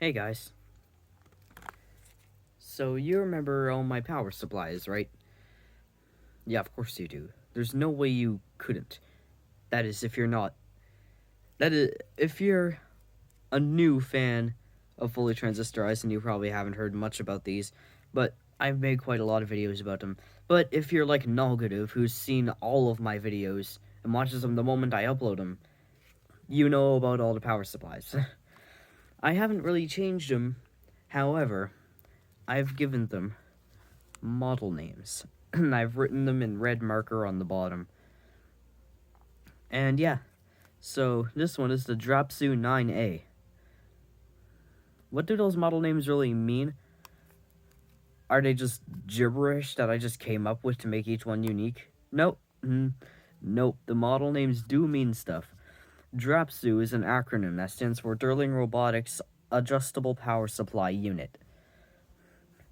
Hey guys. So you remember all my power supplies, right? Yeah, of course you do. There's no way you couldn't. That is if you're not if you're a new fan of Fully Transistorized and you probably haven't heard much about these, but I've made quite a lot of videos about them. But if you're like Negative, who's seen all of my videos and watches them the moment I upload them, you know about all the power supplies. I haven't really changed them. However, I've given them model names. And I've written them in red marker on the bottom. And yeah, so this one is the Dropsu 9A. What do those model names really mean? Are they just gibberish that I just came up with to make each one unique? Nope. Nope, the model names do mean stuff. Dropsu is an acronym that stands for Derling Robotics Adjustable Power Supply Unit.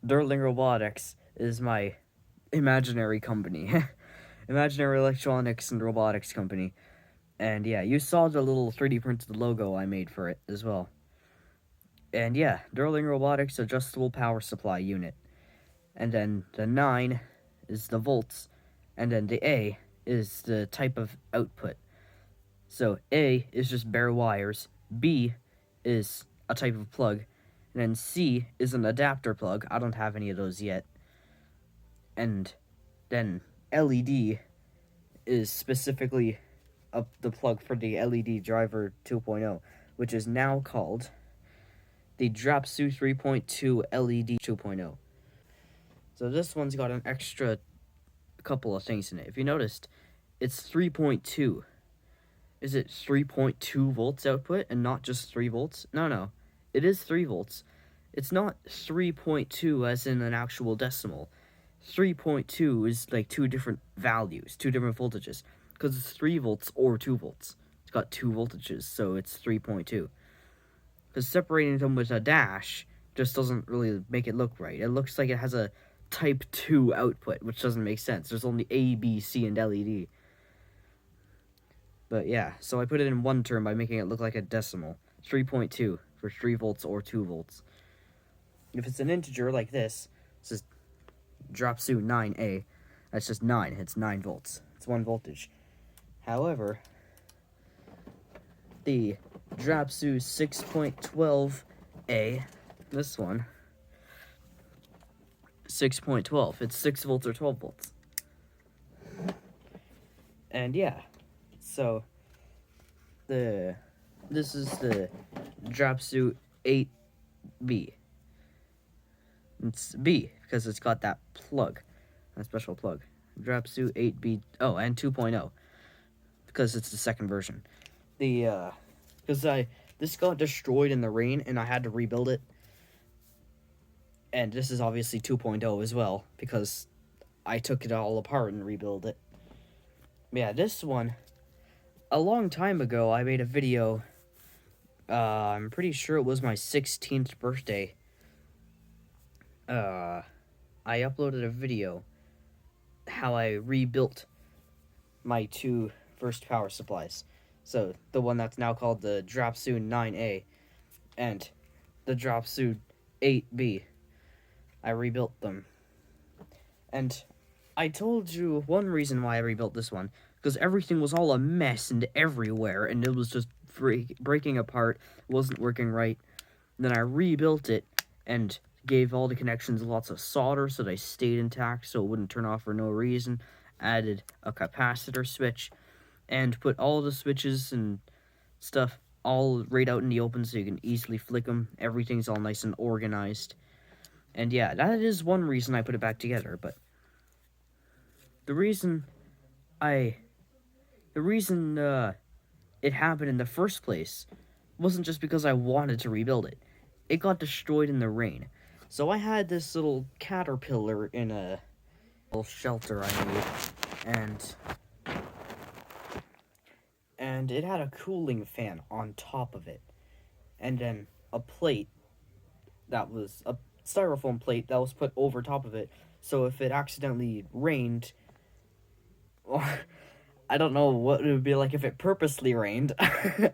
Derling Robotics is my imaginary company. Imaginary electronics and robotics company. And yeah, you saw the little 3D printed logo I made for it as well. And yeah, Derling Robotics Adjustable Power Supply Unit. And then the 9 is the volts. And then the A is the type of output. So A is just bare wires. B is a type of plug. And then C is an adapter plug. I don't have any of those yet. And then LED is specifically the plug for the LED driver 2.0, which is now called the Dropsu 3.2 LED 2.0. So this one's got an extra couple of things in it. If you noticed, it's 3.2. Is it 3.2 volts output and not just 3 volts? No. It is 3 volts. It's not 3.2 as in an actual decimal. 3.2 is like two different values, two different voltages, because it's 3 volts or 2 volts. It's got two voltages, so it's 3.2. Because separating them with a dash just doesn't really make it look right. It looks like it has a type 2 output, which doesn't make sense. There's only A, B, C, and LED. But yeah, so I put it in one term by making it look like a decimal. 3.2 for 3 volts or 2 volts. If it's an integer like this is Dropsu 9A, that's just 9. It's 9 volts. It's 1 voltage. However, the Dropsu 6.12A, this one, 6.12. It's 6 volts or 12 volts. And yeah, so this is the Dropsu 8B. It's B because it's got that plug, that special plug. Dropsu 8B. Oh, and 2.0 because it's the second version. Because this got destroyed in the rain and I had to rebuild it. And this is obviously 2.0 as well because I took it all apart and rebuilt it. Yeah, this one, a long time ago, I made a video. I'm pretty sure it was my 16th birthday. I uploaded a video how I rebuilt my two first power supplies. So, the one that's now called the Dropsu 9A and the Dropsu 8B. I rebuilt them. And I told you one reason why I rebuilt this one, because everything was all a mess and everywhere, and it was just breaking apart, wasn't working right. And then I rebuilt it, and gave all the connections lots of solder so they stayed intact so it wouldn't turn off for no reason. Added a capacitor switch, and put all the switches and stuff all right out in the open so you can easily flick them. Everything's all nice and organized. And yeah, that is one reason I put it back together, but the reason it happened in the first place wasn't just because I wanted to rebuild it. It got destroyed in the rain. So I had this little caterpillar in a little shelter I made, and it had a cooling fan on top of it, and then a plate that was a styrofoam plate that was put over top of it, so if it accidentally rained, or I don't know what it would be like if it purposely rained, but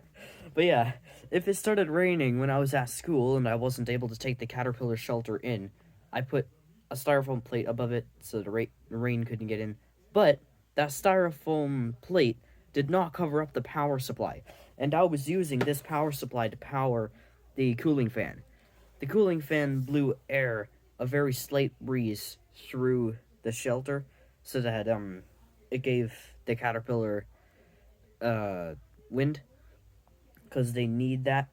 yeah, if it started raining when I was at school and I wasn't able to take the caterpillar shelter in, I put a styrofoam plate above it so the rain couldn't get in. But that styrofoam plate did not cover up the power supply, and I was using this power supply to power the cooling fan. The cooling fan blew air, a very slight breeze, through the shelter, so that it gave the caterpillar wind, because they need that,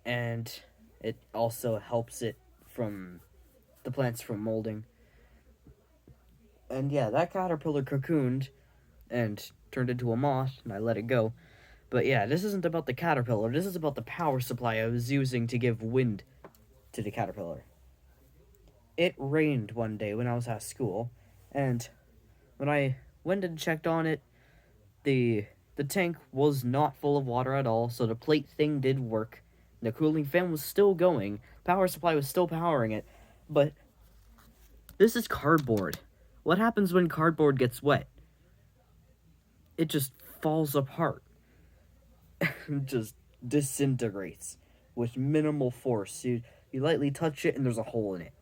and it also helps it from the plants from molding. And yeah, that caterpillar cocooned and turned into a moth, and I let it go. But yeah, this isn't about the caterpillar. This is about the power supply I was using to give wind to the caterpillar. It rained one day when I was at school, and when I went and checked on it, the tank was not full of water at all, so the plate thing did work. The cooling fan was still going. Power supply was still powering it, but this is cardboard. What happens when cardboard gets wet? It just falls apart. It just disintegrates with minimal force. You lightly touch it and there's a hole in it.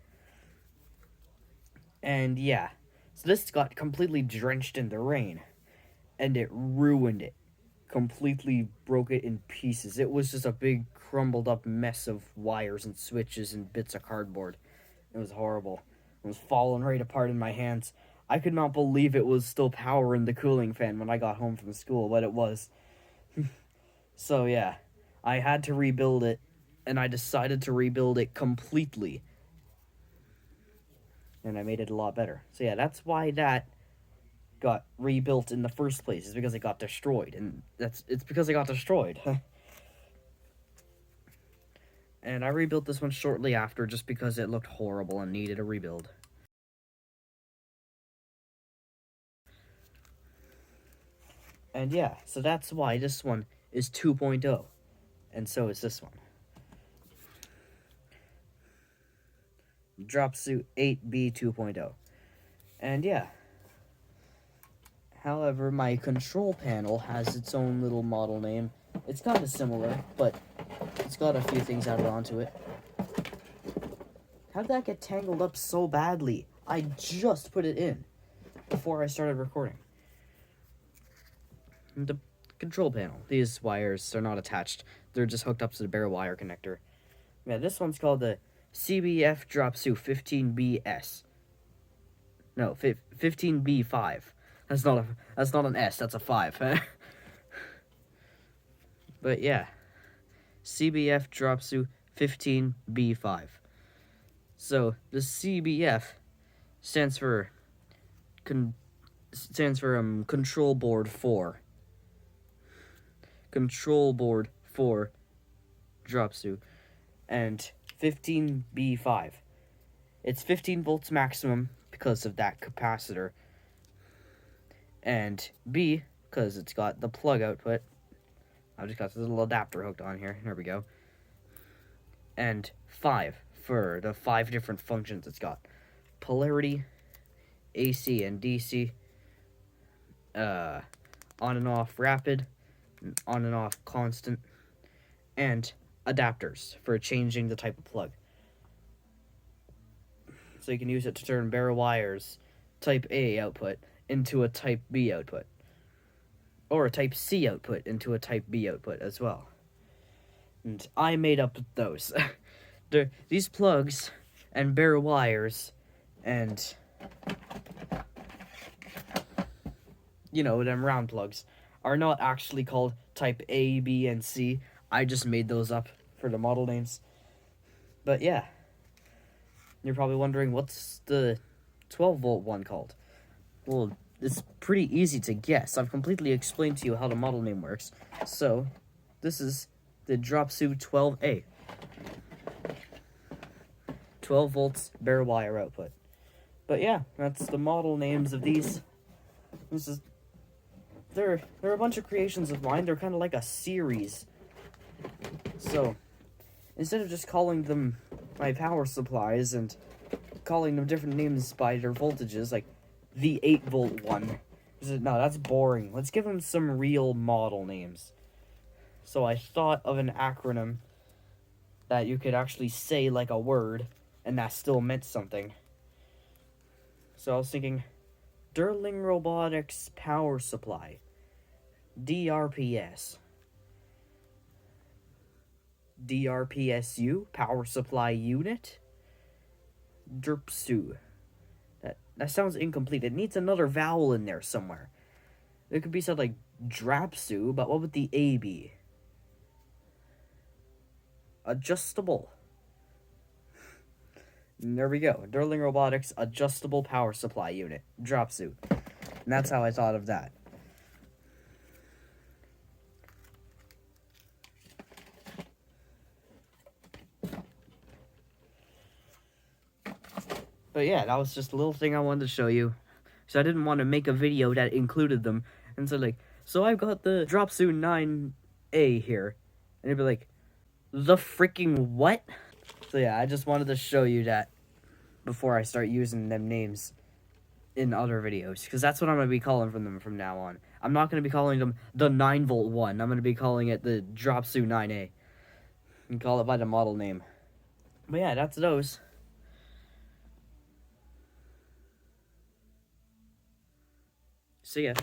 And yeah, so this got completely drenched in the rain, and it ruined it. Completely broke it in pieces. It was just a big crumbled up mess of wires and switches and bits of cardboard. It was horrible. It was falling right apart in my hands. I could not believe it was still powering the cooling fan when I got home from school, but it was. So yeah, I had to rebuild it, and I decided to rebuild it completely. And I made it a lot better. So yeah, that's why that got rebuilt in the first place, is because it got destroyed, and it's because it got destroyed. And I rebuilt this one shortly after just because it looked horrible and needed a rebuild. And yeah, so that's why this one is 2.0, and so is this one. Dropsuit 8B 2.0. And yeah. However, my control panel has its own little model name. It's kind of similar, but it's got a few things added onto it. How'd that get tangled up so badly? I just put it in before I started recording. The control panel. These wires are not attached. They're just hooked up to the bare wire connector. Yeah, this one's called the CBF Dropsuit 15BS. No, 15B5. That's not an S, that's a 5. But yeah. CBF Dropsuit 15B5. So the CBF stands for Control Board 4. Control Board 4 Dropsuit. And 15B5. It's 15 volts maximum because of that capacitor. And B, because it's got the plug output. I've just got this little adapter hooked on here. There we go. And 5 for the 5 different functions it's got. Polarity, AC and DC, on and off rapid, on and off constant, and adapters for changing the type of plug. So you can use it to turn bare wires type A output into a type B output, or a type C output into a type B output as well. And I made up those. These plugs and bare wires and, you know, them round plugs are not actually called type A, B, and C. I just made those up for the model names. But yeah, you're probably wondering, what's the 12-volt one called? Well, it's pretty easy to guess. I've completely explained to you how the model name works. So, this is the Dropsuit 12A. 12 volts bare wire output. But yeah, that's the model names of these. They're a bunch of creations of mine. They're kind of like a series. So, instead of just calling them my power supplies and calling them different names by their voltages, like the 8-volt one. No, that's boring. Let's give them some real model names. So I thought of an acronym that you could actually say like a word, and that still meant something. So I was thinking, Derling Robotics Power Supply, DRPS. DRPSU, Power Supply Unit. DRPSU. That sounds incomplete. It needs another vowel in there somewhere. It could be said like DRAPSU, but what would the A be? Adjustable. And there we go. Derling Robotics Adjustable Power Supply Unit. DRAPSU. And that's how I thought of that. But yeah, that was just a little thing I wanted to show you. So I didn't want to make a video that included them. And so like, so I've got the DRAPSU 9A here. And it'd be like, the freaking what? So yeah, I just wanted to show you that before I start using them names in other videos. Because that's what I'm going to be calling them from now on. I'm not going to be calling them the 9-volt one. I'm going to be calling it the DRAPSU 9A. And call it by the model name. But yeah, that's those. See ya.